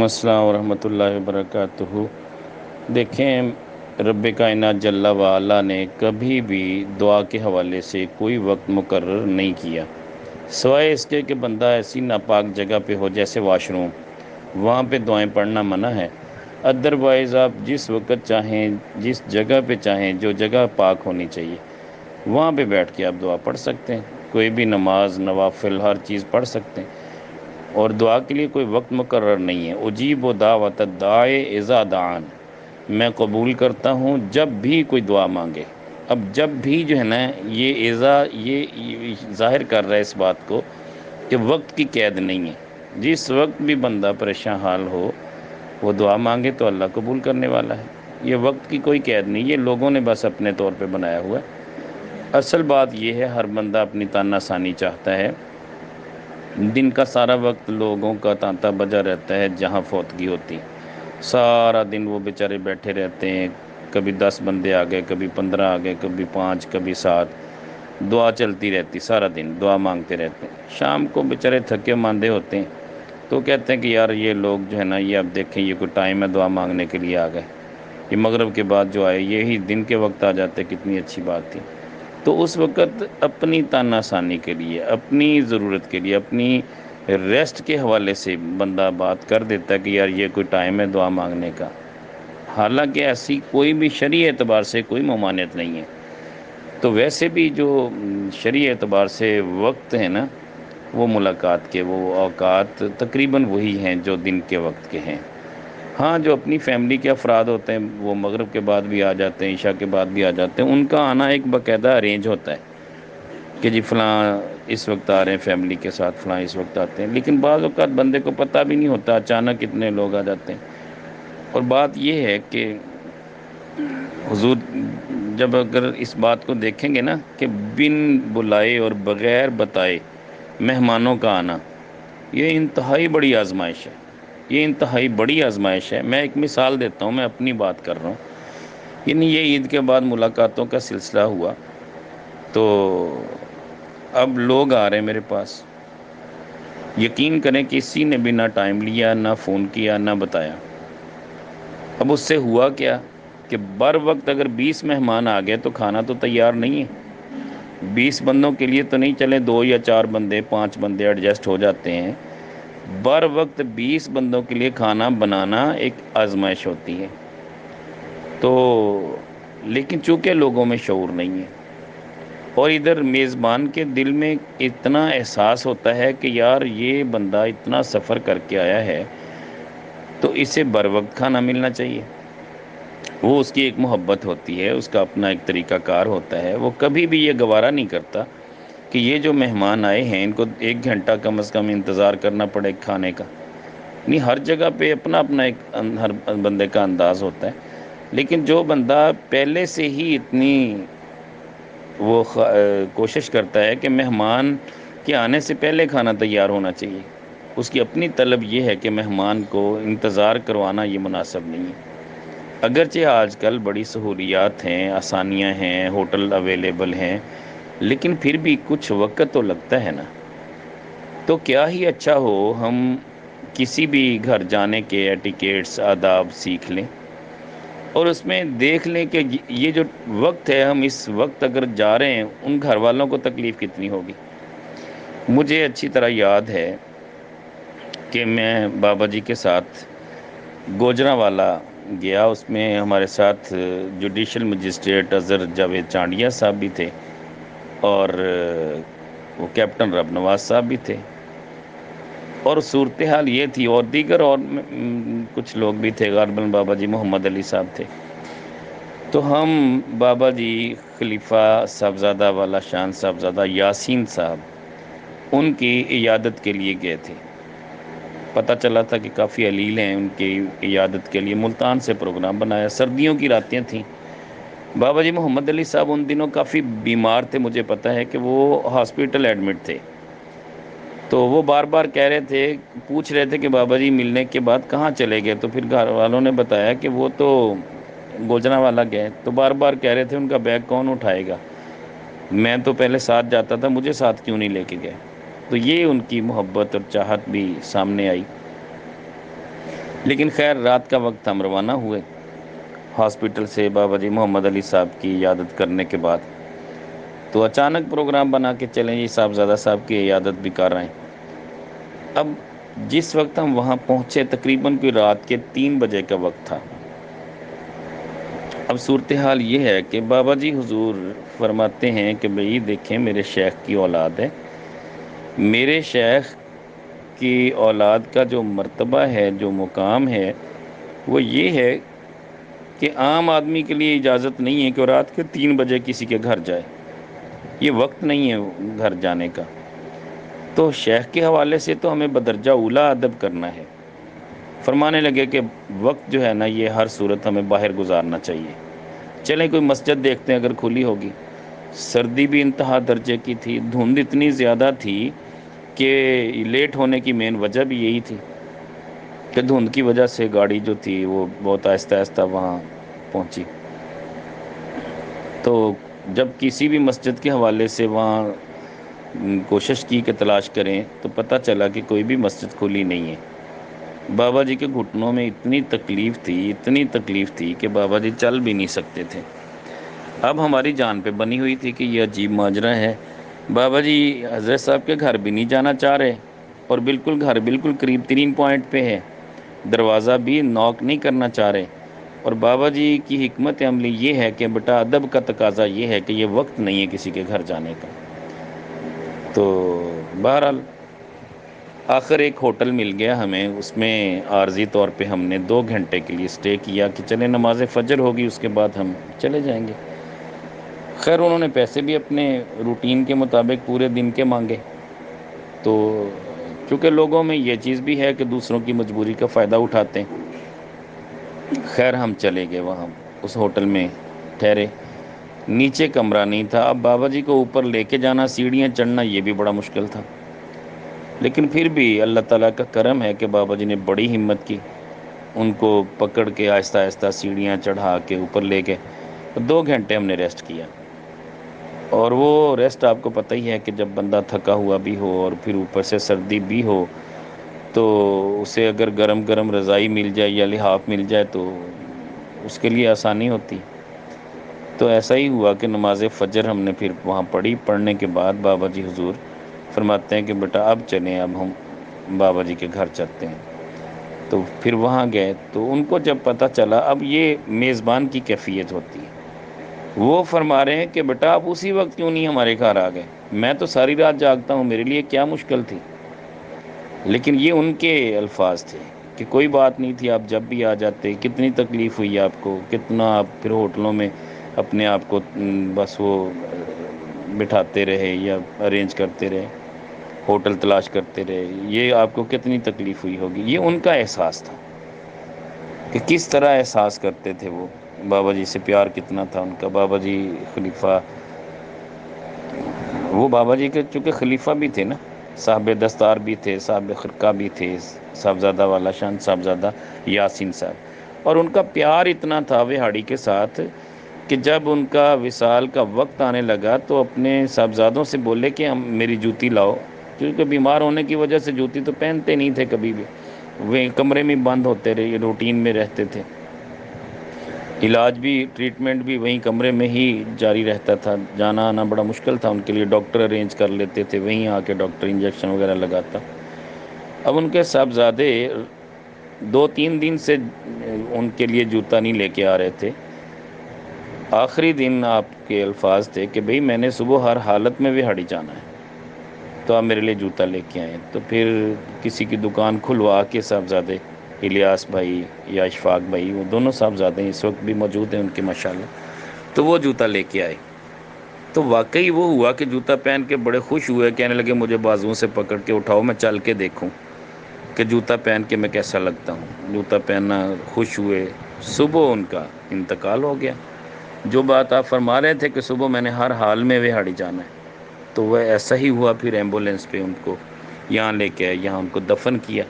السلام ورحمۃ اللہ وبرکاتہ۔ دیکھیں، رب کائنات جل وعلا نے کبھی بھی دعا کے حوالے سے کوئی وقت مقرر نہیں کیا، سوائے اس کے کہ بندہ ایسی ناپاک جگہ پہ ہو جیسے واش روم، وہاں پہ دعائیں پڑھنا منع ہے۔ ادروائز آپ جس وقت چاہیں، جس جگہ پہ چاہیں، جو جگہ پاک ہونی چاہیے وہاں پہ بیٹھ کے آپ دعا پڑھ سکتے ہیں، کوئی بھی نماز نوافل ہر چیز پڑھ سکتے ہیں، اور دعا کے لیے کوئی وقت مقرر نہیں ہے۔ اجیب دعوت الداعی اذا دعان، میں قبول کرتا ہوں جب بھی کوئی دعا مانگے۔ اب جب بھی جو ہے نا، یہ ظاہر کر رہا ہے اس بات کو کہ وقت کی قید نہیں ہے۔ جس وقت بھی بندہ پریشان حال ہو وہ دعا مانگے تو اللہ قبول کرنے والا ہے۔ یہ وقت کی کوئی قید نہیں، یہ لوگوں نے بس اپنے طور پہ بنایا ہوا ہے۔ اصل بات یہ ہے، ہر بندہ اپنی تانا ثانی چاہتا ہے۔ دن کا سارا وقت لوگوں کا تانتا بجا رہتا ہے، جہاں فوتگی ہوتی سارا دن وہ بیچارے بیٹھے رہتے ہیں، کبھی 10 بندے آ گئے، کبھی 15 آ گئے، کبھی 5، کبھی 7، دعا چلتی رہتی، سارا دن دعا مانگتے رہتے ہیں۔ شام کو بیچارے تھکے ماندے ہوتے ہیں تو کہتے ہیں کہ یار یہ لوگ جو ہے نا، یہ اب دیکھیں یہ کوئی ٹائم ہے دعا مانگنے کے لیے آ گئے، یہ مغرب کے بعد جو آئے یہی دن کے وقت آ جاتے، کتنی اچھی بات تھی۔ تو اس وقت اپنی تانا ثانی کے لیے، اپنی ضرورت کے لیے، اپنی ریسٹ کے حوالے سے بندہ بات کر دیتا ہے کہ یار یہ کوئی ٹائم ہے دعا مانگنے کا، حالانکہ ایسی کوئی بھی شرعی اعتبار سے کوئی ممانعت نہیں ہے۔ تو ویسے بھی جو شرعی اعتبار سے وقت ہے نا، وہ ملاقات کے وہ اوقات تقریباً وہی ہیں جو دن کے وقت کے ہیں۔ ہاں، جو اپنی فیملی کے افراد ہوتے ہیں وہ مغرب کے بعد بھی آ جاتے ہیں، عشاء کے بعد بھی آ جاتے ہیں، ان کا آنا ایک باقاعدہ ارینج ہوتا ہے کہ جی فلاں اس وقت آ رہے ہیں فیملی کے ساتھ، فلاں اس وقت آتے ہیں۔ لیکن بعض اوقات بندے کو پتہ بھی نہیں ہوتا، اچانک اتنے لوگ آ جاتے ہیں۔ اور بات یہ ہے کہ حضور جب اگر اس بات کو دیکھیں گے نا کہ بن بلائے اور بغیر بتائے مہمانوں کا آنا، یہ انتہائی بڑی آزمائش ہے، یہ انتہائی بڑی آزمائش ہے۔ میں ایک مثال دیتا ہوں، میں اپنی بات کر رہا ہوں۔ یعنی یہ عید کے بعد ملاقاتوں کا سلسلہ ہوا تو اب لوگ آ رہے ہیں میرے پاس، یقین کریں کسی نے بھی نہ ٹائم لیا، نہ فون کیا، نہ بتایا۔ اب اس سے ہوا کیا کہ بر وقت اگر 20 مہمان آ گئے تو کھانا تو تیار نہیں ہے۔ 20 بندوں کے لیے تو نہیں، چلے 2 یا 4 بندے 5 بندے ایڈجسٹ ہو جاتے ہیں، بر وقت 20 بندوں کے لیے کھانا بنانا ایک آزمائش ہوتی ہے۔ تو لیکن چونکہ لوگوں میں شعور نہیں ہے، اور ادھر میزبان کے دل میں اتنا احساس ہوتا ہے کہ یار یہ بندہ اتنا سفر کر کے آیا ہے تو اسے بر وقت کھانا ملنا چاہیے۔ وہ اس کی ایک محبت ہوتی ہے، اس کا اپنا ایک طریقہ کار ہوتا ہے، وہ کبھی بھی یہ گوارا نہیں کرتا کہ یہ جو مہمان آئے ہیں ان کو 1 گھنٹہ کم از کم انتظار کرنا پڑے کھانے کا۔ نہیں، ہر جگہ پہ اپنا اپنا ایک ہر بندے کا انداز ہوتا ہے، لیکن جو بندہ پہلے سے ہی اتنی وہ کوشش کرتا ہے کہ مہمان کے آنے سے پہلے کھانا تیار ہونا چاہیے، اس کی اپنی طلب یہ ہے کہ مہمان کو انتظار کروانا یہ مناسب نہیں ہے۔ اگرچہ آج کل بڑی سہولیات ہیں، آسانیاں ہیں، ہوٹل اویلیبل ہیں، لیکن پھر بھی کچھ وقت تو لگتا ہے نا۔ تو کیا ہی اچھا ہو ہم کسی بھی گھر جانے کے ایٹیکیٹس آداب سیکھ لیں اور اس میں دیکھ لیں کہ یہ جو وقت ہے، ہم اس وقت اگر جا رہے ہیں ان گھر والوں کو تکلیف کتنی ہوگی۔ مجھے اچھی طرح یاد ہے کہ میں بابا جی کے ساتھ گوجرانوالا گیا، اس میں ہمارے ساتھ جوڈیشل مجسٹریٹ اظہر جاوید چانڈیا صاحب بھی تھے، اور وہ کیپٹن رب نواز صاحب بھی تھے، اور صورتحال یہ تھی، اور دیگر اور کچھ لوگ بھی تھے، غالباً بابا جی محمد علی صاحب تھے۔ تو ہم بابا جی خلیفہ صاحبزادہ والا شان صاحبزادہ یاسین صاحب ان کی عیادت کے لیے گئے تھے۔ پتہ چلا تھا کہ کافی علیل ہیں، ان کی عیادت کے لیے ملتان سے پروگرام بنایا، سردیوں کی راتیں تھیں۔ بابا جی محمد علی صاحب ان دنوں کافی بیمار تھے، مجھے پتہ ہے کہ وہ ہاسپٹل ایڈمٹ تھے۔ تو وہ بار بار کہہ رہے تھے، پوچھ رہے تھے کہ بابا جی ملنے کے بعد کہاں چلے گئے، تو پھر گھر والوں نے بتایا کہ وہ تو گوجرانوالا گئے۔ تو بار بار کہہ رہے تھے ان کا بیگ کون اٹھائے گا، میں تو پہلے ساتھ جاتا تھا، مجھے ساتھ کیوں نہیں لے کے گئے۔ تو یہ ان کی محبت اور چاہت بھی سامنے آئی۔ لیکن خیر رات کا وقت ہم روانہ ہوئے ہاسپٹل سے بابا جی محمد علی صاحب کی عیادت کرنے کے بعد۔ تو اچانک پروگرام بنا کے چلیں جی صاحبزادہ صاحب کی عیادت بھی کر رہے ہیں۔ اب جس وقت ہم وہاں پہنچے تقریباً کوئی رات کے 3 بجے کا وقت تھا۔ اب صورتحال یہ ہے کہ بابا جی حضور فرماتے ہیں کہ بھئی دیکھیں میرے شیخ کی اولاد ہے، میرے شیخ کی اولاد کا جو مرتبہ ہے، جو مقام ہے، وہ یہ ہے کہ عام آدمی کے لیے اجازت نہیں ہے کہ وہ رات کے 3 بجے کسی کے گھر جائے، یہ وقت نہیں ہے گھر جانے کا۔ تو شیخ کے حوالے سے تو ہمیں بدرجہ اولیٰ ادب کرنا ہے۔ فرمانے لگے کہ وقت جو ہے نا یہ ہر صورت ہمیں باہر گزارنا چاہیے، چلیں کوئی مسجد دیکھتے ہیں اگر کھلی ہوگی۔ سردی بھی انتہا درجے کی تھی، دھند اتنی زیادہ تھی کہ لیٹ ہونے کی مین وجہ بھی یہی تھی کہ دھند کی وجہ سے گاڑی جو تھی وہ بہت آہستہ آہستہ وہاں پہنچی۔ تو جب کسی بھی مسجد کے حوالے سے وہاں کوشش کی کہ تلاش کریں تو پتہ چلا کہ کوئی بھی مسجد کھلی نہیں ہے۔ بابا جی کے گھٹنوں میں اتنی تکلیف تھی کہ بابا جی چل بھی نہیں سکتے تھے۔ اب ہماری جان پہ بنی ہوئی تھی کہ یہ عجیب ماجرا ہے، بابا جی حضرت صاحب کے گھر بھی نہیں جانا چاہ رہے اور گھر بالکل قریب ترین پوائنٹ پہ ہے، دروازہ بھی نوک نہیں کرنا چاہ رہے۔ اور بابا جی کی حکمت عملی یہ ہے کہ بیٹا ادب کا تقاضا یہ ہے کہ یہ وقت نہیں ہے کسی کے گھر جانے کا۔ تو بہرحال آخر ایک ہوٹل مل گیا ہمیں، اس میں عارضی طور پہ ہم نے 2 گھنٹے کے لیے سٹے کیا کہ چلیں نماز فجر ہوگی اس کے بعد ہم چلے جائیں گے۔ خیر انہوں نے پیسے بھی اپنے روٹین کے مطابق پورے دن کے مانگے، تو چونکہ لوگوں میں یہ چیز بھی ہے کہ دوسروں کی مجبوری کا فائدہ اٹھاتے ہیں۔ خیر ہم چلے گئے وہاں اس ہوٹل میں ٹھہرے، نیچے کمرہ نہیں تھا۔ اب بابا جی کو اوپر لے کے جانا، سیڑھیاں چڑھنا یہ بھی بڑا مشکل تھا، لیکن پھر بھی اللہ تعالیٰ کا کرم ہے کہ بابا جی نے بڑی ہمت کی، ان کو پکڑ کے آہستہ آہستہ سیڑھیاں چڑھا کے اوپر لے گئے۔ 2 گھنٹے ہم نے ریسٹ کیا، اور وہ ریسٹ آپ کو پتہ ہی ہے کہ جب بندہ تھکا ہوا بھی ہو اور پھر اوپر سے سردی بھی ہو تو اسے اگر گرم رضائی مل جائے یا لحاف مل جائے تو اس کے لیے آسانی ہوتی۔ تو ایسا ہی ہوا کہ نماز فجر ہم نے پھر وہاں پڑھنے کے بعد بابا جی حضور فرماتے ہیں کہ بیٹا اب چلیں، اب ہم بابا جی کے گھر چلتے ہیں۔ تو پھر وہاں گئے تو ان کو جب پتہ چلا، اب یہ میزبان کی کیفیت ہوتی ہے، وہ فرما رہے ہیں کہ بیٹا آپ اسی وقت کیوں نہیں ہمارے گھر آ گئے، میں تو ساری رات جاگتا ہوں، میرے لیے کیا مشکل تھی۔ لیکن یہ ان کے الفاظ تھے کہ کوئی بات نہیں تھی، آپ جب بھی آ جاتے، کتنی تکلیف ہوئی آپ کو، کتنا آپ پھر ہوٹلوں میں اپنے آپ کو بس وہ بٹھاتے رہے یا ارینج کرتے رہے، ہوٹل تلاش کرتے رہے، یہ آپ کو کتنی تکلیف ہوئی ہوگی۔ یہ ان کا احساس تھا کہ کس طرح احساس کرتے تھے وہ، بابا جی سے پیار کتنا تھا ان کا۔ بابا جی خلیفہ، وہ بابا جی کے چونکہ خلیفہ بھی تھے نا، صاحب دستار بھی تھے، صاحب خرقہ بھی تھے، صاحبزادہ والا شان صاحبزادہ یاسین صاحب، اور ان کا پیار اتنا تھا وہاڑی کے ساتھ کہ جب ان کا وصال کا وقت آنے لگا تو اپنے صاحبزادوں سے بولے کہ ہم میری جوتی لاؤ، کیونکہ بیمار ہونے کی وجہ سے جوتی تو پہنتے نہیں تھے کبھی بھی، وہ کمرے میں بند ہوتے رہے، روٹین میں رہتے تھے، علاج بھی ٹریٹمنٹ بھی وہیں کمرے میں ہی جاری رہتا تھا، جانا آنا بڑا مشکل تھا ان کے لیے، ڈاکٹر ارینج کر لیتے تھے، وہیں آ کے ڈاکٹر انجیکشن وغیرہ لگاتا۔ اب ان کے صاحبزادے 2-3 دن سے ان کے لیے جوتا نہیں لے کے آ رہے تھے۔ آخری دن آپ کے الفاظ تھے کہ بھئی میں نے صبح ہر حالت میں وہاڑی جانا ہے، تو آپ میرے لیے جوتا لے کے آئیں۔ تو پھر کسی کی دکان کھلوا کے صاحبزادے الیاس بھائی یا اشفاق بھائی، وہ دونوں صاحبزادے اس وقت بھی موجود ہیں ان کے ماشاءاللہ، تو وہ جوتا لے کے آئے۔ تو واقعی وہ ہوا کہ جوتا پہن کے بڑے خوش ہوئے، کہنے لگے مجھے بازوؤں سے پکڑ کے اٹھاؤ، میں چل کے دیکھوں کہ جوتا پہن کے میں کیسا لگتا ہوں۔ جوتا پہننا، خوش ہوئے۔ صبح ان کا انتقال ہو گیا۔ جو بات آپ فرما رہے تھے کہ صبح میں نے ہر حال میں وہاڑی جانا ہے، تو وہ ایسا ہی ہوا۔ پھر ایمبولینس پہ ان کو یہاں لے کے آئے، یہاں ان کو دفن کیا،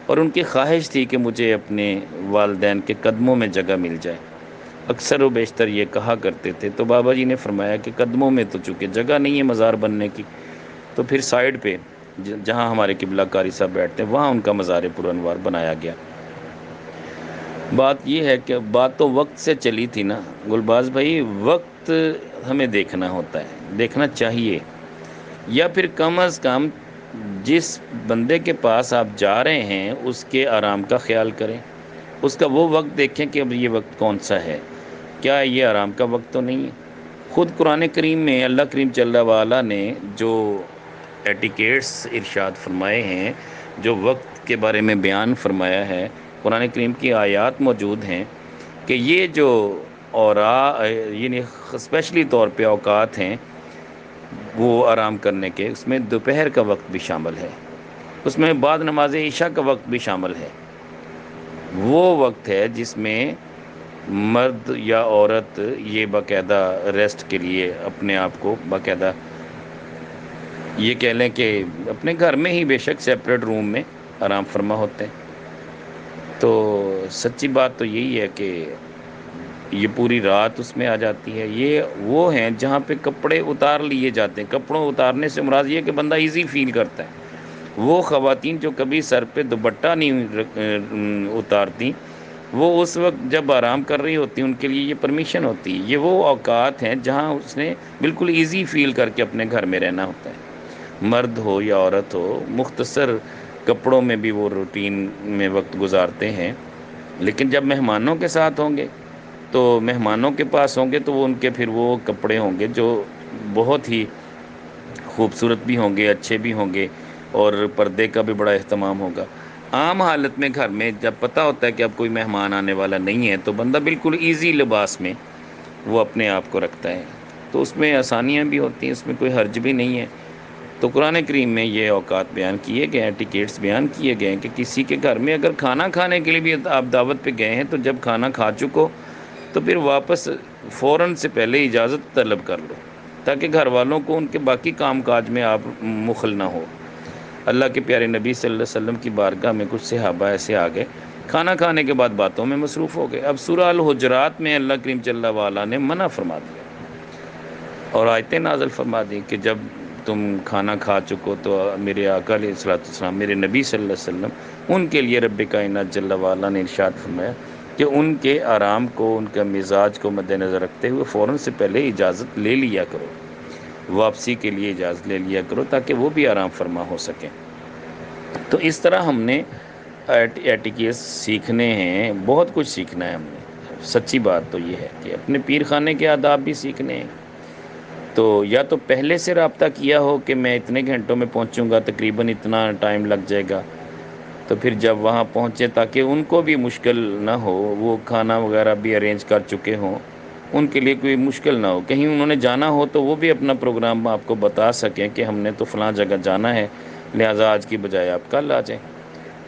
اور ان کی خواہش تھی کہ مجھے اپنے والدین کے قدموں میں جگہ مل جائے، اکثر و بیشتر یہ کہا کرتے تھے۔ تو بابا جی نے فرمایا کہ قدموں میں تو چونکہ جگہ نہیں ہے مزار بننے کی، تو پھر سائیڈ پہ جہاں ہمارے قبلہ کاری صاحب بیٹھتے ہیں وہاں ان کا مزار پر انوار بنایا گیا۔ بات یہ ہے کہ بات تو وقت سے چلی تھی نا گلباز بھائی، وقت ہمیں دیکھنا ہوتا ہے، دیکھنا چاہیے، یا پھر کم از کم جس بندے کے پاس آپ جا رہے ہیں اس کے آرام کا خیال کریں، اس کا وہ وقت دیکھیں کہ اب یہ وقت کون سا ہے، کیا یہ آرام کا وقت تو نہیں ہے۔ خود قرآن کریم میں اللہ کریم جل وعلا نے جو ایٹیکیٹس ارشاد فرمائے ہیں، جو وقت کے بارے میں بیان فرمایا ہے، قرآن کریم کی آیات موجود ہیں کہ یہ جو یعنی اسپیشلی طور پہ اوقات ہیں وہ آرام کرنے کے، اس میں دوپہر کا وقت بھی شامل ہے، اس میں بعد نماز عشاء کا وقت بھی شامل ہے۔ وہ وقت ہے جس میں مرد یا عورت یہ باقاعدہ ریسٹ کے لیے اپنے آپ کو باقاعدہ یہ کہہ لیں کہ اپنے گھر میں ہی بے شک سیپریٹ روم میں آرام فرما ہوتے ہیں۔ تو سچی بات تو یہی ہے کہ یہ پوری رات اس میں آ جاتی ہے۔ یہ وہ ہیں جہاں پہ کپڑے اتار لیے جاتے ہیں، کپڑوں اتارنے سے مراد یہ ہے کہ بندہ ایزی فیل کرتا ہے۔ وہ خواتین جو کبھی سر پہ دوپٹہ نہیں اتارتی، وہ اس وقت جب آرام کر رہی ہوتی ہیں ان کے لیے یہ پرمیشن ہوتی ہے۔ یہ وہ اوقات ہیں جہاں اس نے بالکل ایزی فیل کر کے اپنے گھر میں رہنا ہوتا ہے، مرد ہو یا عورت ہو، مختصر کپڑوں میں بھی وہ روٹین میں وقت گزارتے ہیں۔ لیکن جب مہمانوں کے ساتھ ہوں گے تو مہمانوں کے پاس ہوں گے تو وہ ان کے پھر وہ کپڑے ہوں گے جو بہت ہی خوبصورت بھی ہوں گے، اچھے بھی ہوں گے، اور پردے کا بھی بڑا اہتمام ہوگا۔ عام حالت میں گھر میں جب پتہ ہوتا ہے کہ اب کوئی مہمان آنے والا نہیں ہے تو بندہ بالکل ایزی لباس میں وہ اپنے آپ کو رکھتا ہے، تو اس میں آسانیاں بھی ہوتی ہیں، اس میں کوئی حرج بھی نہیں ہے۔ تو قرآن کریم میں یہ اوقات بیان کیے گئے ہیں، ٹکٹس بیان کیے گئے ہیں کہ کسی کے گھر میں اگر کھانا کھانے کے لیے بھی آپ دعوت پہ گئے ہیں تو جب کھانا کھا چکو تو پھر واپس فوراً سے پہلے اجازت طلب کر لو، تاکہ گھر والوں کو ان کے باقی کام کاج میں آپ مخل نہ ہو۔ اللہ کے پیارے نبی صلی اللہ علیہ وسلم کی بارگاہ میں کچھ صحابہ ایسے آ گئے، کھانا کھانے کے بعد باتوں میں مصروف ہو گئے۔ اب سورہ الحجرات میں اللہ کریم جل وعلا نے منع فرما دیا اور آیتیں نازل فرما دی کہ جب تم کھانا کھا چکو تو میرے آقا علیہ الصلوۃ والسلام، میرے نبی صلی اللہ علیہ وسلم، ان کے لیے رب کائنات جل وعلا نے ارشاد فرمایا کہ ان کے آرام کو، ان کا مزاج کو مد نظر رکھتے ہوئے فوراً سے پہلے اجازت لے لیا کرو، واپسی کے لیے اجازت لے لیا کرو تاکہ وہ بھی آرام فرما ہو سکیں۔ تو اس طرح ہم نے ایٹیکیٹس سیکھنے ہیں، بہت کچھ سیکھنا ہے ہم نے۔ سچی بات تو یہ ہے کہ اپنے پیر خانے کے آداب بھی سیکھنے ہیں، تو یا تو پہلے سے رابطہ کیا ہو کہ میں اتنے گھنٹوں میں پہنچوں گا، تقریباً اتنا ٹائم لگ جائے گا، تو پھر جب وہاں پہنچے تاکہ ان کو بھی مشکل نہ ہو، وہ کھانا وغیرہ بھی ارینج کر چکے ہوں، ان کے لیے کوئی مشکل نہ ہو، کہیں انہوں نے جانا ہو تو وہ بھی اپنا پروگرام آپ کو بتا سکیں کہ ہم نے تو فلاں جگہ جانا ہے، لہٰذا آج کی بجائے آپ کل آ جائیں۔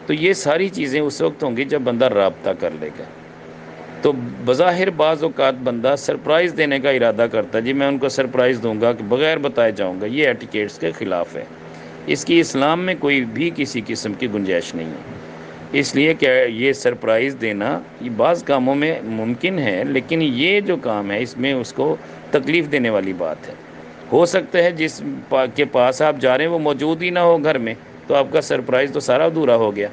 تو یہ ساری چیزیں اس وقت ہوں گی جب بندہ رابطہ کر لے گا۔ تو بظاہر بعض اوقات بندہ سرپرائز دینے کا ارادہ کرتا ہے، جی میں ان کو سرپرائز دوں گا کہ بغیر بتائے جاؤں گا، یہ ایٹیکیٹس کے خلاف ہے۔ اس کی اسلام میں کوئی بھی کسی قسم کی گنجائش نہیں ہے، اس لیے کہ یہ سرپرائز دینا یہ بعض کاموں میں ممکن ہے، لیکن یہ جو کام ہے اس میں اس کو تکلیف دینے والی بات ہے۔ ہو سکتا ہے جس کے پاس آپ جا رہے ہیں وہ موجود ہی نہ ہو گھر میں، تو آپ کا سرپرائز تو سارا ادھورا ہو گیا۔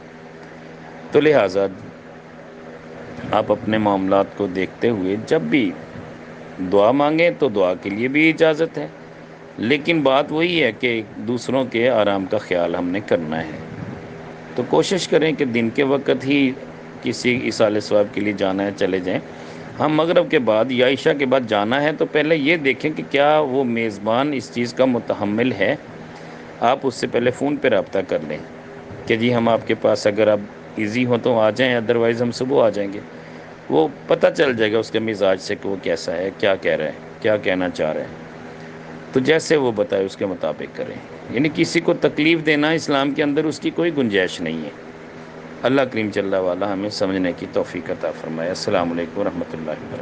تو لہٰذا آپ اپنے معاملات کو دیکھتے ہوئے جب بھی دعا مانگیں تو دعا کے لیے بھی اجازت ہے، لیکن بات وہی ہے کہ دوسروں کے آرام کا خیال ہم نے کرنا ہے۔ تو کوشش کریں کہ دن کے وقت ہی کسی ایصال ثواب کے لیے جانا ہے چلے جائیں۔ ہم مغرب کے بعد یا عشاء کے بعد جانا ہے تو پہلے یہ دیکھیں کہ کیا وہ میزبان اس چیز کا متحمل ہے۔ آپ اس سے پہلے فون پہ رابطہ کر لیں کہ جی ہم آپ کے پاس اگر آپ ایزی ہوں تو آ جائیں، ادروائز ہم صبح آ جائیں گے۔ وہ پتہ چل جائے گا اس کے مزاج سے کہ وہ کیسا ہے، کیا کہہ رہا ہے، کیا کہنا چاہ رہے ہیں۔ تو جیسے وہ بتائے اس کے مطابق کریں، یعنی کسی کو تکلیف دینا اسلام کے اندر اس کی کوئی گنجائش نہیں ہے۔ اللہ کریم جل وعلا ہمیں سمجھنے کی توفیق عطا فرمائے۔ السلام علیکم ورحمۃ اللہ وبرکاتہ۔